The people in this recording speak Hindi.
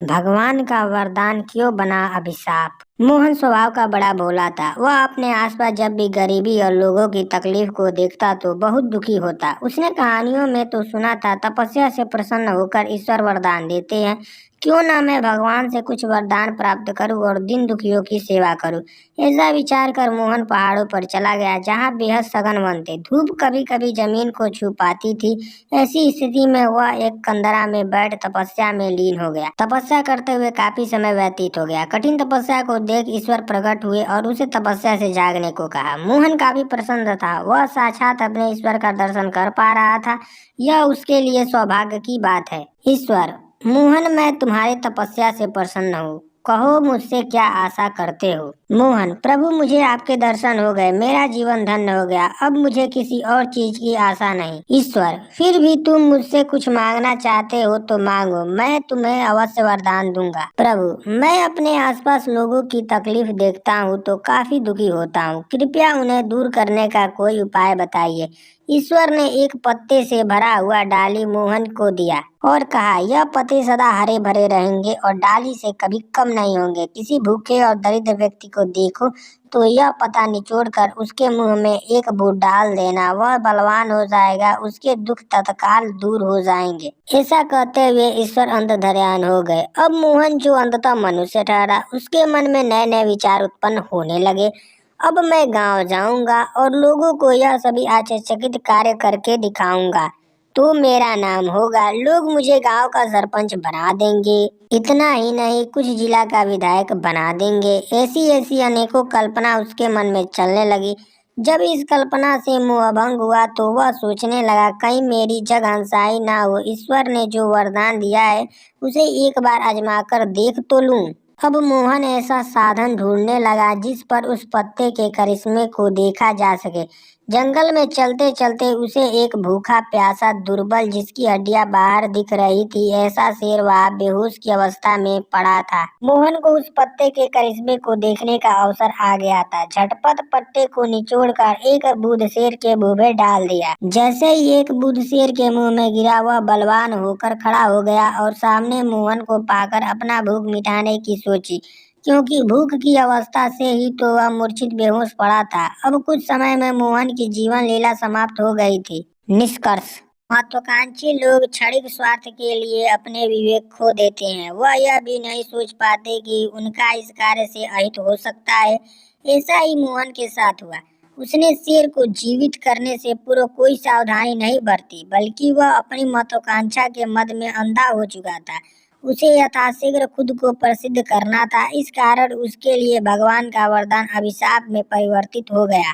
भगवान का वरदान क्यों बना अभिशाप। मोहन स्वभाव का बड़ा भोला था। वह अपने आसपास जब भी गरीबी और लोगों की तकलीफ को देखता तो बहुत दुखी होता। उसने कहानियों में तो सुना था तपस्या से प्रसन्न होकर ईश्वर वरदान देते हैं। क्यों ना मैं भगवान से कुछ वरदान प्राप्त करूं और दिन दुखियों की सेवा करूं। ऐसा विचार कर मोहन पहाड़ों पर चला गया जहां बेहद सघन वन थे। धूप कभी कभी जमीन को छू पाती थी। ऐसी स्थिति में वह एक कंदरा में बैठ तपस्या में लीन हो गया। तपस्या करते हुए काफी समय व्यतीत हो गया। कठिन तपस्या को देख ईश्वर प्रकट हुए और उसे तपस्या से जागने को कहा। मोहन काफी प्रसन्न था। वह साक्षात अपने ईश्वर का दर्शन कर पा रहा था। यह उसके लिए सौभाग्य की बात है। ईश्वर, मोहन, मैं तुम्हारे तपस्या से प्रसन्न हूँ। कहो मुझसे क्या आशा करते हो। मोहन, प्रभु मुझे आपके दर्शन हो गए। मेरा जीवन धन्य हो गया। अब मुझे किसी और चीज की आशा नहीं। ईश्वर, फिर भी तुम मुझसे कुछ मांगना चाहते हो तो मांगो, मैं तुम्हें अवश्य वरदान दूंगा। प्रभु, मैं अपने आसपास लोगों की तकलीफ देखता हूँ तो काफी दुखी होता हूँ। कृपया उन्हें दूर करने का कोई उपाय बताइए। ईश्वर ने एक पत्ते से भरा हुआ डाली मोहन को दिया और कहा, यह पत्ते सदा हरे भरे रहेंगे और डाली से कभी कम नहीं होंगे। किसी भूखे और दरिद्र व्यक्ति को देखो तो यह पत्ता निचोड़कर उसके मुंह में एक बूंद डाल देना। वह बलवान हो जाएगा, उसके दुख तत्काल दूर हो जाएंगे। ऐसा कहते हुए ईश्वर अंतर्ध्यान हो गए। अब मोहन, जो अंततः मनुष्य ठहरा, उसके मन में नए नए विचार उत्पन्न होने लगे। अब मैं गांव जाऊंगा और लोगों को यह सभी आश्चर्यचकित कार्य करके दिखाऊंगा तो मेरा नाम होगा। लोग मुझे गांव का सरपंच बना देंगे। इतना ही नहीं, कुछ जिला का विधायक बना देंगे। ऐसी ऐसी अनेकों कल्पना उसके मन में चलने लगी। जब इस कल्पना से मोहभंग हुआ तो वह सोचने लगा, कहीं मेरी जग हंसाई ना हो। ईश्वर ने जो वरदान दिया है उसे एक बार आजमा कर देख तो लूं। अब मोहन ऐसा साधन ढूंढने लगा जिस पर उस पत्ते के करिश्मे को देखा जा सके। जंगल में चलते चलते उसे एक भूखा प्यासा दुर्बल, जिसकी हड्डियां बाहर दिख रही थी, ऐसा शेर वहां बेहोश की अवस्था में पड़ा था। मोहन को उस पत्ते के करिश्मे को देखने का अवसर आ गया था। झटपट पत्ते को निचोड़कर एक बूंद शेर के मुंह में डाल दिया। जैसे ही एक बूंद शेर के मुंह में गिरा, वह बलवान होकर खड़ा हो गया और सामने मोहन को पाकर अपना भूख मिटाने की सोची, क्योंकि भूख की अवस्था से ही तो वह मूर्छित बेहोश पड़ा था। अब कुछ समय में मोहन की जीवन लीला समाप्त हो गई थी। निष्कर्ष, महत्वाकांक्षी लोग क्षणिक स्वार्थ के लिए अपने विवेक खो देते हैं। वह यह भी नहीं सोच पाते कि उनका इस कार्य से अहित हो सकता है। ऐसा ही मोहन के साथ हुआ। उसने शेर को जीवित करने से पूर्व कोई सावधानी नहीं बरती, बल्कि वह अपनी महत्वाकांक्षा के मद में अंधा हो चुका था। उसे यथाशीघ्र खुद को प्रसिद्ध करना था। इस कारण उसके लिए भगवान का वरदान अभिशाप में परिवर्तित हो गया।